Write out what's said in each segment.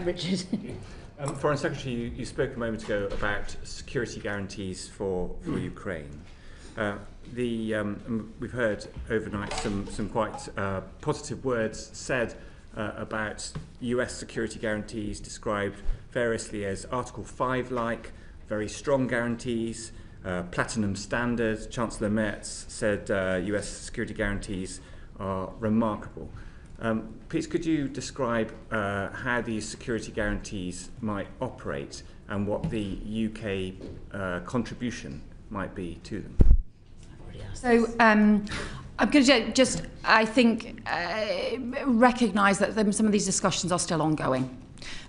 Richard. Foreign Secretary, you spoke a moment ago about security guarantees for Ukraine. We've heard overnight some quite positive words said about US security guarantees, described variously as Article 5-like, very strong guarantees, platinum standards. Chancellor Merz said US security guarantees are remarkable. Please, could you describe how these security guarantees might operate and what the UK contribution might be to them? So I'm going to just, I think, recognise that some of these discussions are still ongoing.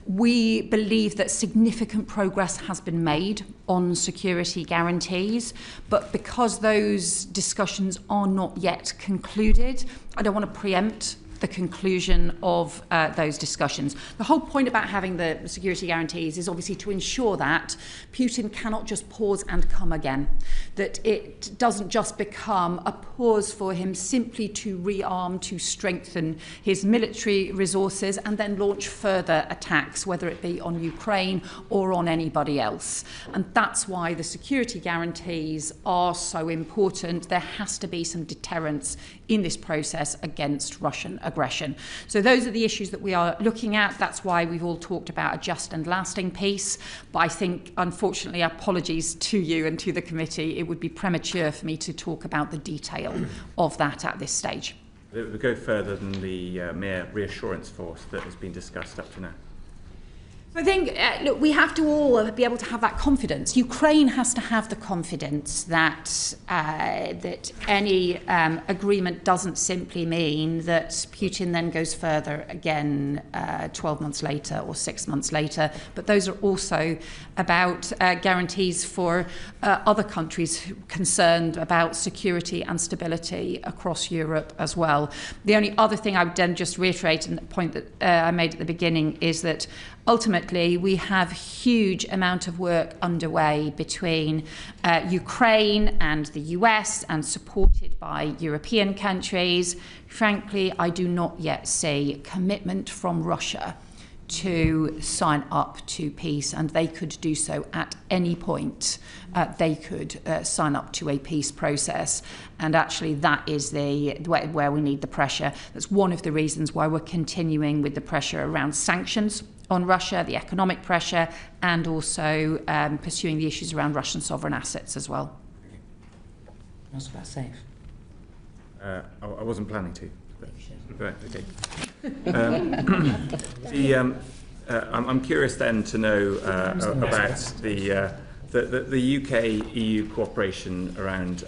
We believe that significant progress has been made on security guarantees, but because those discussions are not yet concluded, I don't want to preempt the conclusion of those discussions. The whole point about having the security guarantees is obviously to ensure that Putin cannot just pause and come again, that it doesn't just become a pause for him simply to rearm, to strengthen his military resources and then launch further attacks, whether it be on Ukraine or on anybody else. And that's why the security guarantees are so important. There has to be some deterrence in this process against Russian aggression. So those are the issues that we are looking at. That's why we've all talked about a just and lasting peace. But I think, unfortunately, apologies to you and to the committee, it would be premature for me to talk about the detail of that at this stage. It would go further than the mere reassurance force that has been discussed up to now. I think, look, we have to all be able to have that confidence. Ukraine has to have the confidence that that any agreement doesn't simply mean that Putin then goes further again 12 months later or 6 months later. But those are also about guarantees for other countries concerned about security and stability across Europe as well. The only other thing I would then just reiterate, and the point that I made at the beginning, is that ultimately, we have huge amount of work underway between Ukraine and the US and supported by European countries. Frankly, I do not yet see commitment from Russia to sign up to peace, and they could do so at any point. They could sign up to a peace process, and actually that is where we need the pressure. That's one of the reasons why we're continuing with the pressure around sanctions on Russia, the economic pressure, and also pursuing the issues around Russian sovereign assets as well. What's about SAFE? I wasn't planning to. Right, okay. I'm curious then to know about the UK-EU cooperation around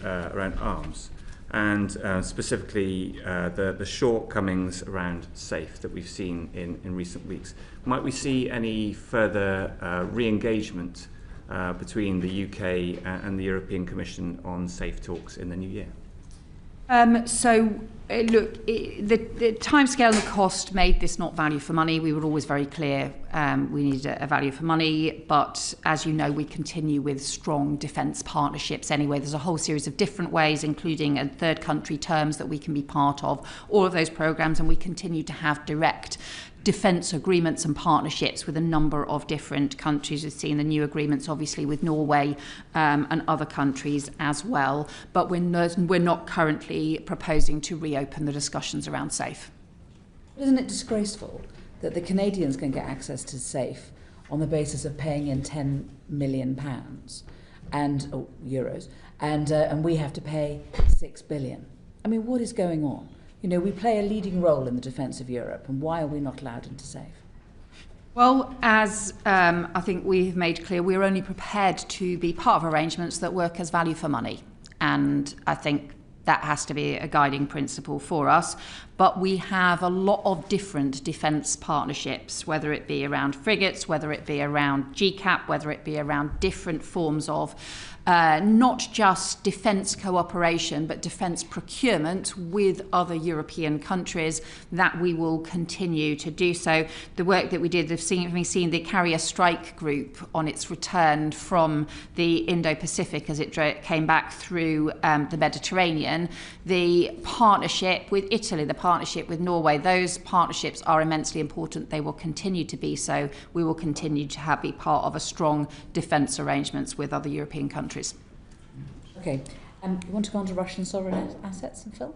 arms, and specifically the shortcomings around SAFE that we've seen in recent weeks. Might we see any further re-engagement between the UK and the European Commission on SAFE talks in the new year? Look, the timescale and the cost made this not value for money. We were always very clear we needed a value for money, but as you know, we continue with strong defence partnerships anyway. There's a whole series of different ways, including third country terms that we can be part of, all of those programmes, and we continue to have direct defence agreements and partnerships with a number of different countries. We've seen the new agreements, obviously, with Norway and other countries as well. But we're not currently proposing to reopen the discussions around SAFE. Isn't it disgraceful that the Canadians can get access to SAFE on the basis of paying in £10 million and euros, and we have to pay $6 billion? I mean, what is going on? You know, we play a leading role in the defence of Europe, and why are we not allowed into SAFE? Well, as I think we've made clear, we're only prepared to be part of arrangements that work as value for money. And I think that has to be a guiding principle for us. But we have a lot of different defence partnerships, whether it be around frigates, whether it be around GCAP, whether it be around different forms of not just defence cooperation, but defence procurement with other European countries, that we will continue to do so. The work that we did, we've seen the Carrier Strike Group on its return from the Indo-Pacific as it came back through the Mediterranean, Union, the partnership with Italy, the partnership with Norway, those partnerships are immensely important. They will continue to be so. We will continue to be part of a strong defence arrangements with other European countries. Okay. You want to go on to Russian sovereign assets, Phil?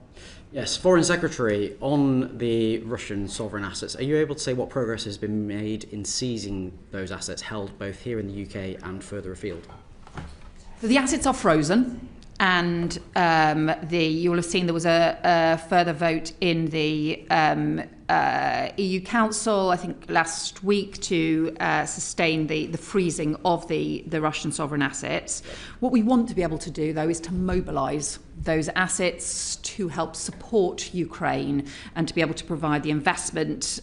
Yes, Foreign Secretary, on the Russian sovereign assets, are you able to say what progress has been made in seizing those assets held both here in the UK and further afield? So the assets are frozen, and you will have seen there was a further vote in the EU Council, I think last week, to sustain the freezing of the Russian sovereign assets. What we want to be able to do, though, is to mobilise those assets to help support Ukraine and to be able to provide the investment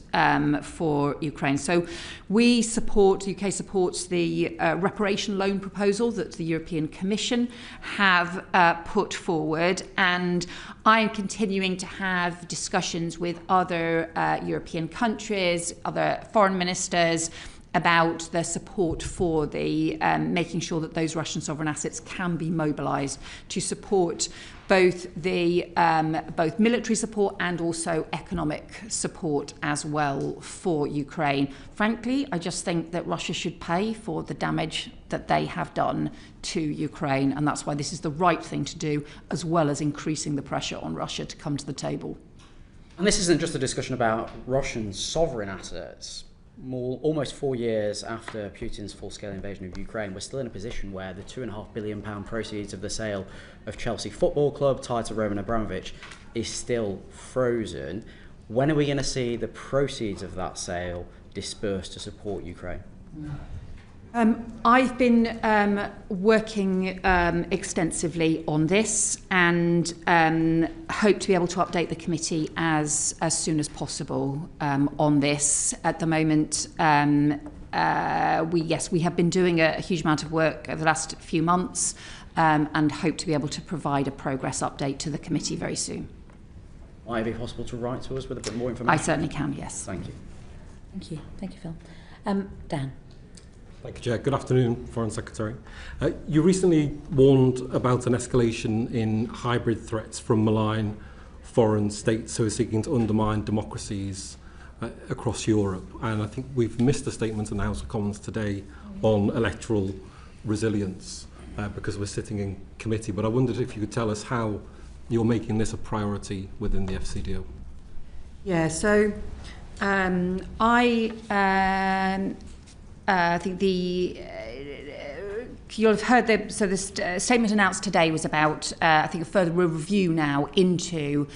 for Ukraine. So the UK supports the reparation loan proposal that the European Commission have put forward, and I am continuing to have discussions with other European countries, other foreign ministers, about the support for the making sure that those Russian sovereign assets can be mobilised to support both both military support and also economic support as well for Ukraine. Frankly, I just think that Russia should pay for the damage that they have done to Ukraine, and that's why this is the right thing to do, as well as increasing the pressure on Russia to come to the table. And this isn't just a discussion about Russian sovereign assets. Almost 4 years after Putin's full-scale invasion of Ukraine, we're still in a position where the £2.5 billion proceeds of the sale of Chelsea Football Club tied to Roman Abramovich is still frozen. When are we going to see the proceeds of that sale dispersed to support Ukraine? I've been working extensively on this, and hope to be able to update the committee as soon as possible on this. At the moment, we have been doing a huge amount of work over the last few months, and hope to be able to provide a progress update to the committee very soon. Might it be possible to write to us with a bit more information? I certainly can, yes. Thank you. Thank you, Phil. Dan. Thank you, Chair. Good afternoon, Foreign Secretary. You recently warned about an escalation in hybrid threats from malign foreign states who are seeking to undermine democracies across Europe. And I think we've missed a statement in the House of Commons today on electoral resilience because we're sitting in committee. But I wondered if you could tell us how you're making this a priority within the FCDO. Yeah, so I think you'll have heard the statement announced today was about I think a further review now into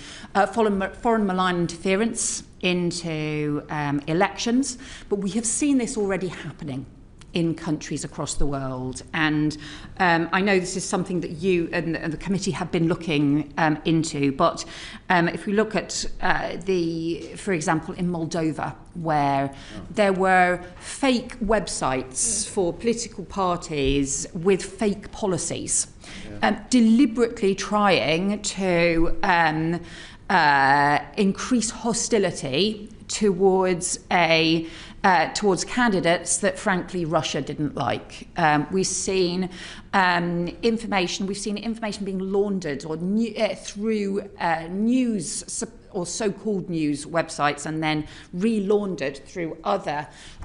foreign malign interference into elections, but we have seen this already happening in countries across the world, and I know this is something that you and the committee have been looking into, but if we look at for example, in Moldova, where there were fake websites for political parties with fake policies, deliberately trying to increase hostility towards candidates that, frankly, Russia didn't like. We've seen information being laundered through news or so-called news websites, and then re-laundered through other